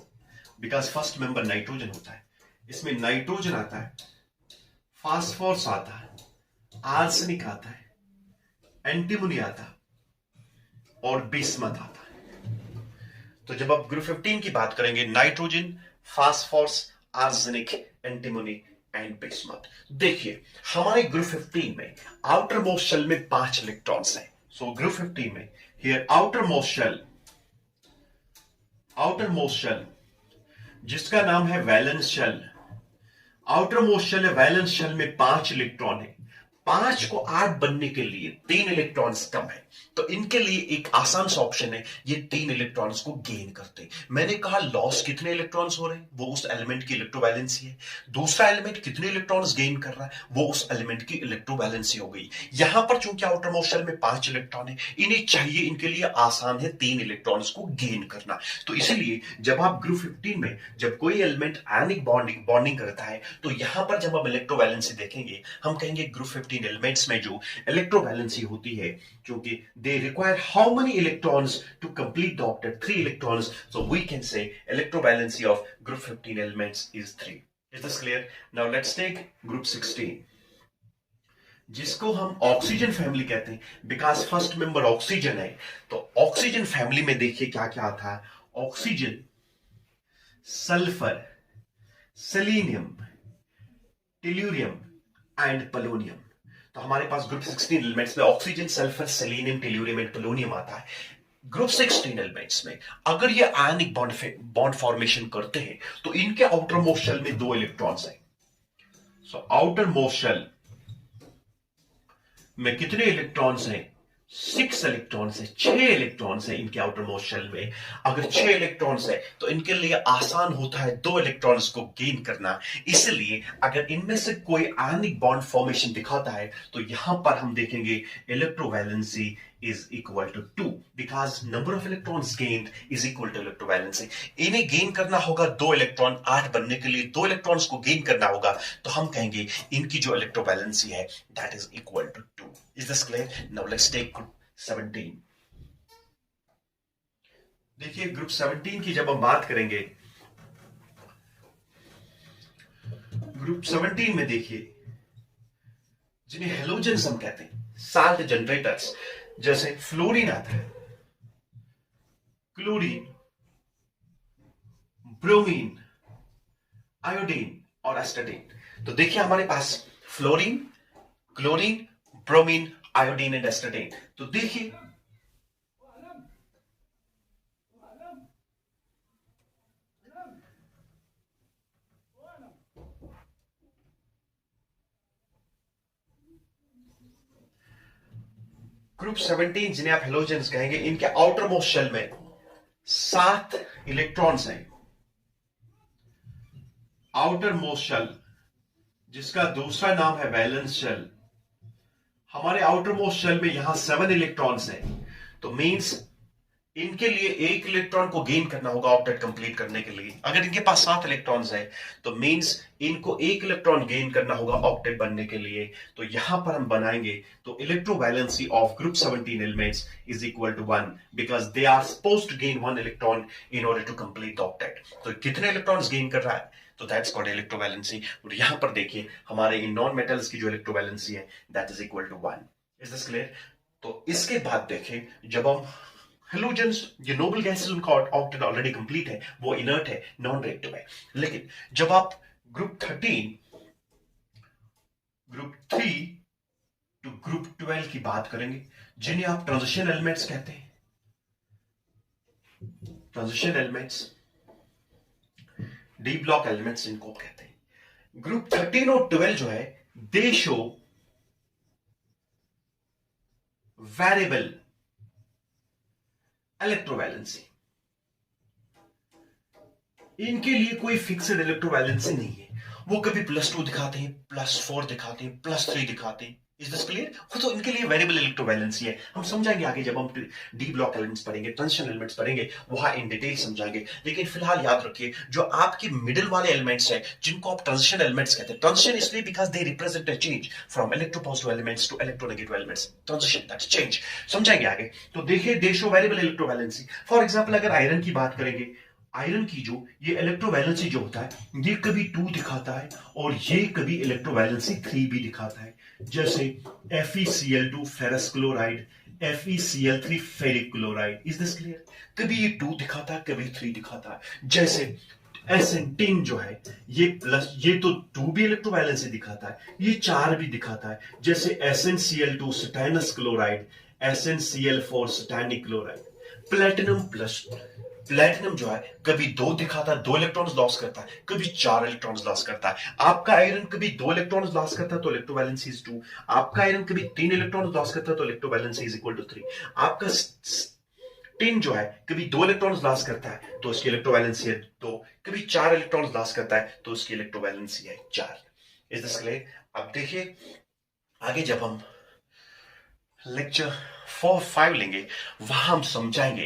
because first member nitrogen होता है. इसमें नाइट्रोजन आता है, फास्फोरस आता है, आर्सेनिक आता है, एंटीमोनी आता है और बिस्मथ आता है. तो जब आप ग्रुप 15 की बात करेंगे, nitrogen, phosphorus, arsenic, antimony and bismuth. देखिए हमारे ग्रुप 15 में आउटर मोस्ट शेल में 5 इलेक्ट्रॉन्स हैं. सो ग्रुप 15 में हियर आउटर मोस्ट शेल जिसका नाम है valence shell. Outermost shell है, वैलेंस शेल में 5 इलेक्ट्रॉन है. 5 को 8 बनने के लिए 3 इलेक्ट्रॉन्स कम है. तो इनके लिए एक आसान सा ऑप्शन है, ये 3 इलेक्ट्रॉन्स को गेन करते. मैंने कहा लॉस कितने इलेक्ट्रॉन्स हो रहे हैं, वो उस एलिमेंट की इलेक्ट्रोवैलेंसी है. दूसरा एलिमेंट कितने इलेक्ट्रॉन्स गेन कर रहा है, वो उस एलिमेंट की इलेक्ट्रोवैलेंसी हो गई. यहां पर चूंकि आउटर मोस्ट शेल में 5 इलेक्ट्रॉन है, इन्हें चाहिए, इनके लिए आसान है 3 इलेक्ट्रॉन्स को गेन करना. तो इसलिए जब आप ग्रुप 15 में जब कोई एलिमेंट आयनिक बॉन्डिंग करता है, तो यहां पर जब हम इलेक्ट्रोवैलेंसी देखेंगे, हम कहेंगे ग्रुप 15 एलिमेंट्स में जो इलेक्ट्रोवैलेंसी होती है, क्योंकि they require how many electrons to complete the octet? 3 electrons. So we can say electrovalency of group 15 elements is 3. Is this clear? Now let's take group 16, जिसको हम ऑक्सीजन फैमिली कहते हैं, because first member oxygen है. तो oxygen family में देखिए क्या क्या आता है. Oxygen, sulphur, selenium, tellurium and polonium. तो हमारे पास ग्रुप 16 एलिमेंट्स में oxygen, sulphur, selenium, tellurium and polonium आता है. ग्रुप 16 एलिमेंट्स में अगर ये आयनिक बॉन्ड फॉर्मेशन करते हैं, तो इनके आउटर मोस्ट शेल में 2 इलेक्ट्रॉन्स हैं. सो आउटर मोस्ट शेल में कितने इलेक्ट्रॉन्स हैं? 6 इलेक्ट्रॉन्स है, 6 इलेक्ट्रॉन्स है इनके आउटर मोस्ट शेल में. अगर 6 इलेक्ट्रॉन्स है तो इनके लिए आसान होता है 2 इलेक्ट्रॉन्स को गेन करना. इसलिए अगर इनमें से कोई आयनिक बॉन्ड फॉर्मेशन दिखाता है, तो यहां पर हम देखेंगे electrovalency is equal to 2, because number of electrons gained is equal to electrovalency. इन्हें गेन करना होगा 2 इलेक्ट्रॉन, 8 बनने के लिए 2 इलेक्ट्रॉन्स को गेन करना होगा, तो हम कहेंगे इनकी जो इलेक्ट्रोवैलेंसी है that is equal to 2. Is this clear? Now let's take group 17. देखिए ग्रुप 17 की जब हम बात करेंगे, ग्रुप 17 में देखिए जिन्हें हेलोजेंस हम कहते हैं, साल्ट जनरेटर्स, जैसे फ्लोरीन आता है, क्लोरीन, ब्रोमीन, आयोडीन और एस्टाडीन. तो देखिए हमारे पास fluorine, chlorine, bromine, iodine and astatine. तो देखिए ग्रुप 17 जिन्हें आप हेलोजेंस कहेंगे, इनके आउटर मोस्ट शेल में 7 इलेक्ट्रॉन्स हैं. आउटर मोस्ट शेल जिसका दूसरा नाम है वैलेंस शेल, हमारे आउटर मोस्ट शेल में यहां 7 इलेक्ट्रॉन्स हैं. तो मींस इनके लिए 1 इलेक्ट्रॉन को गेन करना होगा ऑक्टेट कंप्लीट करने के लिए. अगर इनके पास 7 इलेक्ट्रॉन्स है, तो मींस इनको 1 इलेक्ट्रॉन गेन करना होगा ऑक्टेट बनने के लिए. तो यहां पर हम बनाएंगे, तो electrovalency of group 17 elements is equal to 1, because they are supposed to gain 1 electron in order to complete the octet. तो कितने इलेक्ट्रॉन्स गेन कर रहा है, तो दैट्स कॉल्ड इलेक्ट्रोवैलेंसी. और यहां पर देखिए हमारे इन नॉन मेटल्स की जो इलेक्ट्रोवैलेंसी है that is equal to 1. Is this clear? तो इसके बाद देखें, जब हम हेलोजेंस, जो नोबल गैसेस, उनका ऑक्टेट ऑलरेडी कंप्लीट है, वो इनर्ट है, नॉन रिएक्टिव है. लेकिन जब आप ग्रुप 13, ग्रुप 3 टू ग्रुप 12 की बात करेंगे, जिन्हें आप ट्रांजिशन एलिमेंट्स कहते हैं, transition elements, D block elements इनको कहते हैं। ग्रुप 13 और 12 जो है दे शो वेरिएबल इलेक्ट्रोवैलेंसी। इनके लिए कोई फिक्स्ड इलेक्ट्रोवैलेंसी नहीं है, वो कभी +2 दिखाते हैं, +4 दिखाते हैं, +3 दिखाते हैं। Is this clear? वो तो इनके लिए वेरिएबल इलेक्ट्रोवैलेंसी है, हम समझाएंगे आगे जब हम डी ब्लॉक एलिमेंट्स पढ़ेंगे, ट्रांजिशन एलिमेंट्स पढ़ेंगे, वहां इन डिटेल समझाएंगे। लेकिन फिलहाल याद रखिए जो आपके मिडिल वाले एलिमेंट्स हैं जिनको आप ट्रांजिशन एलिमेंट्स कहते हैं, ट्रांजिशन इसलिए because they represent a change from electropositive elements to electronegative elements. Transition that's change, समझाएंगे आगे। तो देखिए they show variable electrovalency. For example अगर आयरन की बात करेंगे, आयरन की जो ये इलेक्ट्रोवैलेंसी जो होता है ये कभी 2 दिखाता है और ये कभी इलेक्ट्रोवैलेंसी 3 भी दिखाता है। जैसे FeCl2 ferrous chloride, FeCl3 ferric chloride. Is this clear? कभी ये 2 दिखाता है, कभी 3 दिखाता है। जैसे एसेंटिन जो है ये प्लस, ये तो 2 भी इलेक्ट्रोवैलेंसी दिखाता है, ये 4 भी दिखाता है। जैसे SnCl2 stannous chloride, SnCl4 stannic chloride. Platinum plus, platinum जो है कभी 2 दिखाता है, 2 इलेक्ट्रॉन्स लॉस करता है, कभी 4 इलेक्ट्रॉन्स लॉस करता है। आपका आयरन कभी 2 इलेक्ट्रॉन्स लॉस करता है तो इलेक्ट्रोवैलेंसी इज 2। आपका आयरन कभी 3 इलेक्ट्रॉन्स लॉस करता है तो इलेक्ट्रोवैलेंसी इज इक्वल टू 3। आपका टिन जो है कभी 2 इलेक्ट्रॉन्स लॉस करता है तो उसकी इलेक्ट्रोवैलेंसी है 2, कभी 4 इलेक्ट्रॉन्स लॉस करता है तो उसकी इलेक्ट्रोवैलेंसी है 4। Is this clear? अब देखिए आगे जब हम लेक्चर 4-5 लेंगे वहां हम समझाएंगे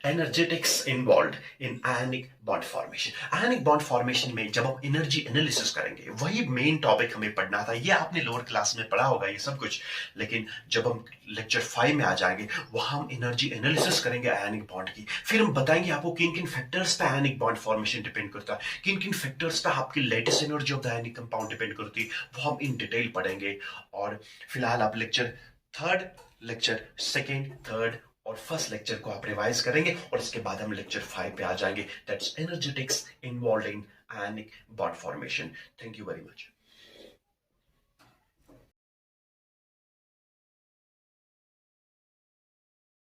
energetics involve in ionic bond formation. Ionic bond formation में जब हम एनर्जी एनालिसिस करेंगे, वही मेन टॉपिक हमें पढ़ना था। ये आपने लोअर क्लास में पढ़ा होगा ये सब कुछ, लेकिन जब हम लेक्चर 5 में आ जाएंगे वहां हम एनर्जी एनालिसिस करेंगे आयनिक बॉन्ड की। फिर हम बताएंगे आपको किन किन फैक्टर्स पे आयनिक बॉन्ड फॉर्मेशन डिपेंड करता है, किन किन फैक्टर्स पे आपकी latest energy of the ionic compound depend करती है, वो हम इन डिटेल पढ़ेंगे। और फिलहाल आप लेक्चर 3, लेक्चर 2, 3 और 1st लेक्चर को आप रिवाइज करेंगे और इसके बाद हम लेक्चर 5 पे आ जाएंगे, that's energetics involve in ionic bond formation. Thank you very much.